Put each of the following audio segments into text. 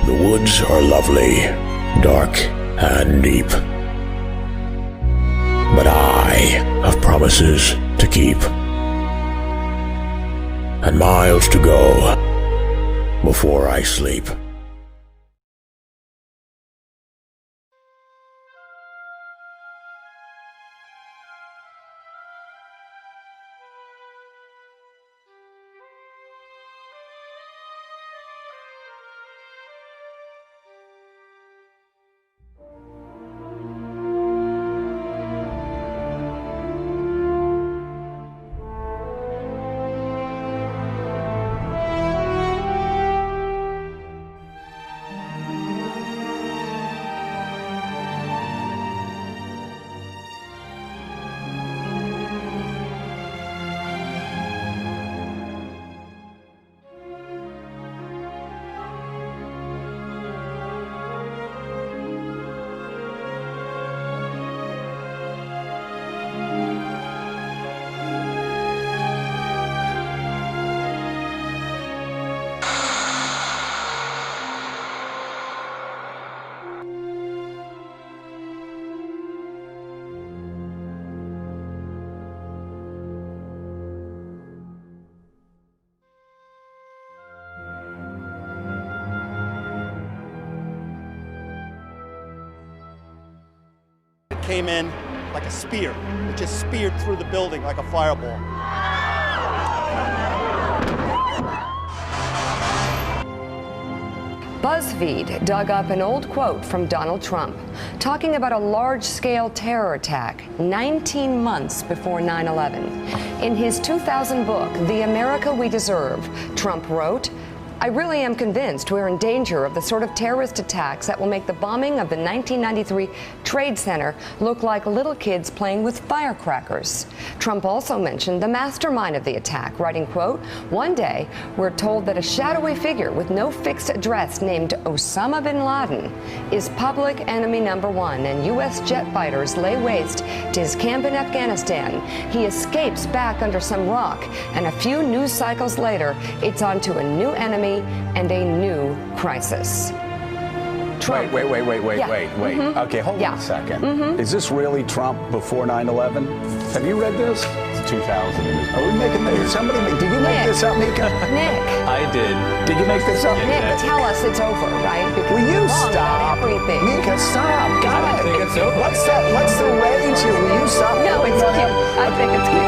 The woods are lovely, dark and deep. But I have promises to keep, and miles to go before I sleep. Came in like a spear. It just speared through the building like a fireball. BuzzFeed dug up an old quote from Donald Trump talking about a large-scale terror attack 19 months before 9/11. In his 2000 book, The America We Deserve, Trump wrote, "I really am convinced we're in danger of the sort of terrorist attacks that will make the bombing of the 1993 Trade Center look like little kids playing with firecrackers." Trump also mentioned the mastermind of the attack, writing, quote, "One day, we're told that a shadowy figure with no fixed address named Osama bin Laden is public enemy number one, and U.S. jet fighters lay waste to his camp in Afghanistan. He escapes back under some rock, and a few news cycles later, it's on to a new enemy and a new crisis." Trump. Wait. Yeah. Okay, hold on a second. Is this really Trump before 9/11? Have you read this? It's 2000. Are we making this? Did you make this up, Mika? Nick. I did. Did you make this up? Nick, tell us it's over, right? Because Will you you're wrong stop? about everything. Mika, stop. God. I think it's over. What's the rage here? Will you stop? No, it's cute. I think it's cute.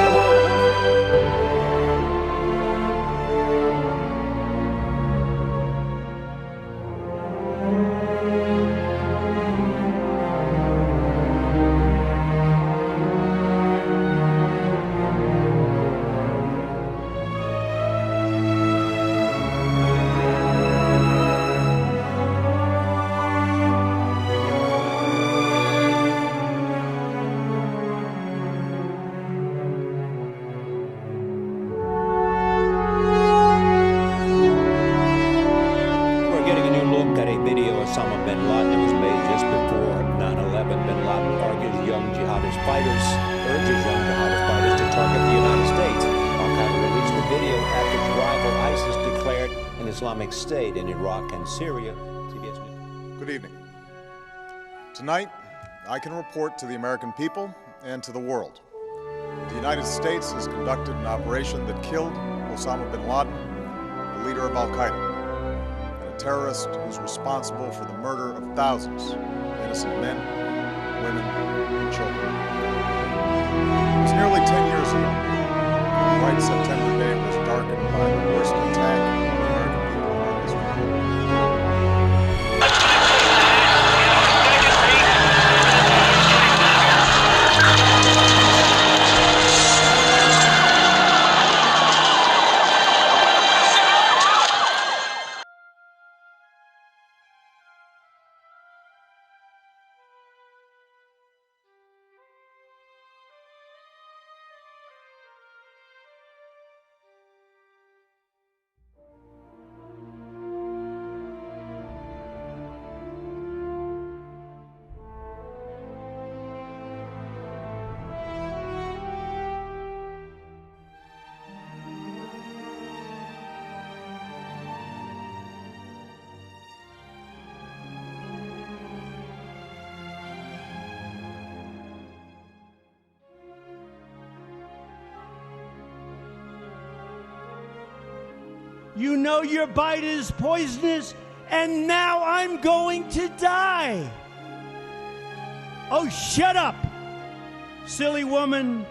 Osama bin Laden. It was made just before 9/11. Bin Laden urges young jihadist fighters to target the United States. Al-Qaeda released the video after its rival ISIS declared an Islamic State in Iraq and Syria. CBS News. Good evening. Tonight, I can report to the American people and to the world. The United States has conducted an operation that killed Osama bin Laden, the leader of Al-Qaeda, a terrorist who's responsible for the murder of thousands of innocent men, women, and children. It was nearly 10 years ago. The bright September day was darkened by the worst attack on the American people in our history. You know your bite is poisonous, and now I'm going to die. Oh, shut up, silly woman,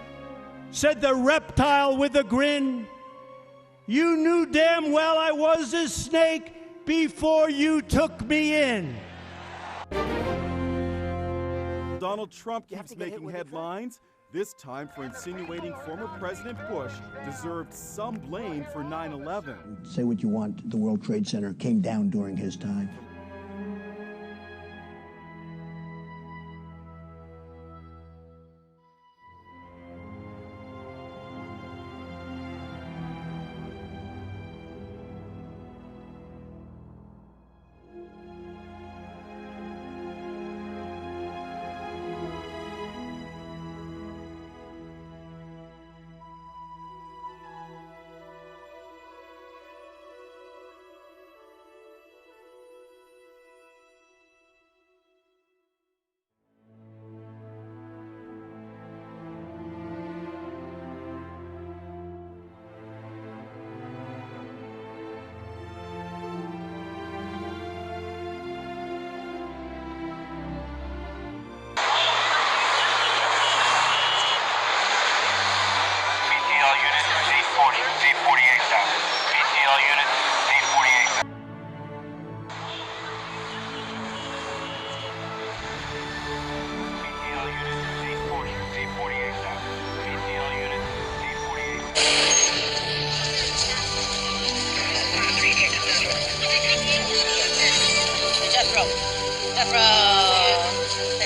said the reptile with a grin. You knew damn well I was a snake before you took me in. Donald Trump keeps making headlines, this time for insinuating former President Bush deserved some blame for 9/11. Say what you want, the World Trade Center came down during his time.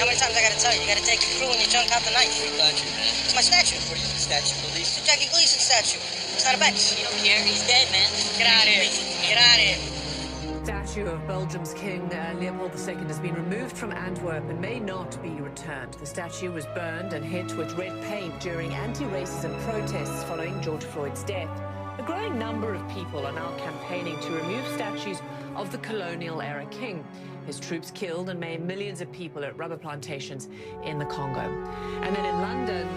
How many times I gotta tell you? You gotta take your crew and your junk out tonight. It's my statue. What is the statue, police? It's a Jackie Gleason statue. It's not a bench. You don't care. He's dead, man. Get out of here. Get out of here. The statue of Belgium's King Leopold II has been removed from Antwerp and may not be returned. The statue was burned and hit with red paint during anti-racism protests following George Floyd's death. A growing number of people are now campaigning to remove statues of the colonial-era king. His troops killed and maimed millions of people at rubber plantations in the Congo. And then in London,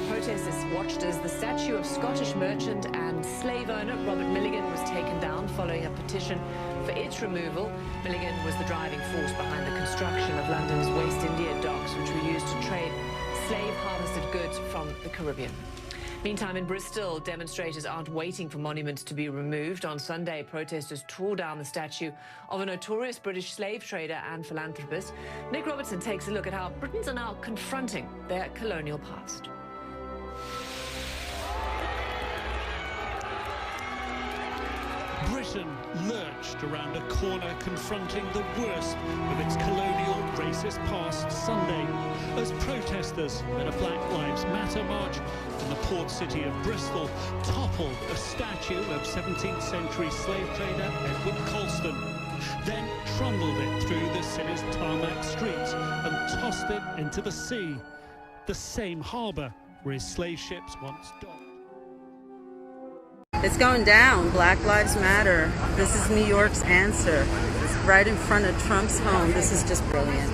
protesters watched as the statue of Scottish merchant and slave owner Robert Milligan was taken down following a petition for its removal. Milligan was the driving force behind the construction of London's West India docks, which were used to trade slave-harvested goods from the Caribbean. Meantime, in Bristol, demonstrators aren't waiting for monuments to be removed. On Sunday, protesters tore down the statue of a notorious British slave trader and philanthropist. Nick Robertson takes a look at how Britons are now confronting their colonial past. Britain lurched around a corner confronting the worst of its colonial racist past Sunday as protesters at a Black Lives Matter march in the port city of Bristol toppled a statue of 17th century slave trader Edward Colston, then trundled it through the city's tarmac streets and tossed it into the sea, the same harbour where his slave ships once docked. It's going down. Black Lives Matter. This is New York's answer. It's right in front of Trump's home. This is just brilliant.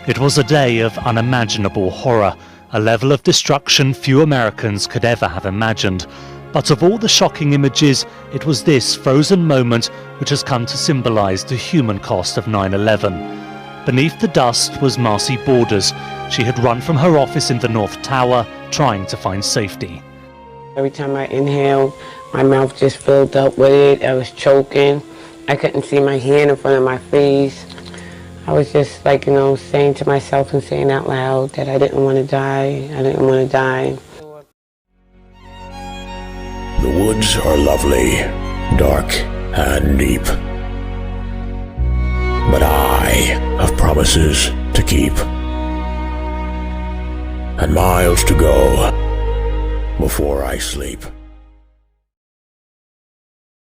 It was a day of unimaginable horror, a level of destruction few Americans could ever have imagined. But of all the shocking images, it was this frozen moment which has come to symbolise the human cost of 9/11. Beneath the dust was Marcy Borders. She had run from her office in the North Tower, trying to find safety. Every time I inhaled, my mouth just filled up with it. I was choking. I couldn't see my hand in front of my face. I was just like, saying to myself and saying out loud that I didn't want to die. I didn't want to die. The woods are lovely, dark and deep. But I have promises to keep. And miles to go before I sleep.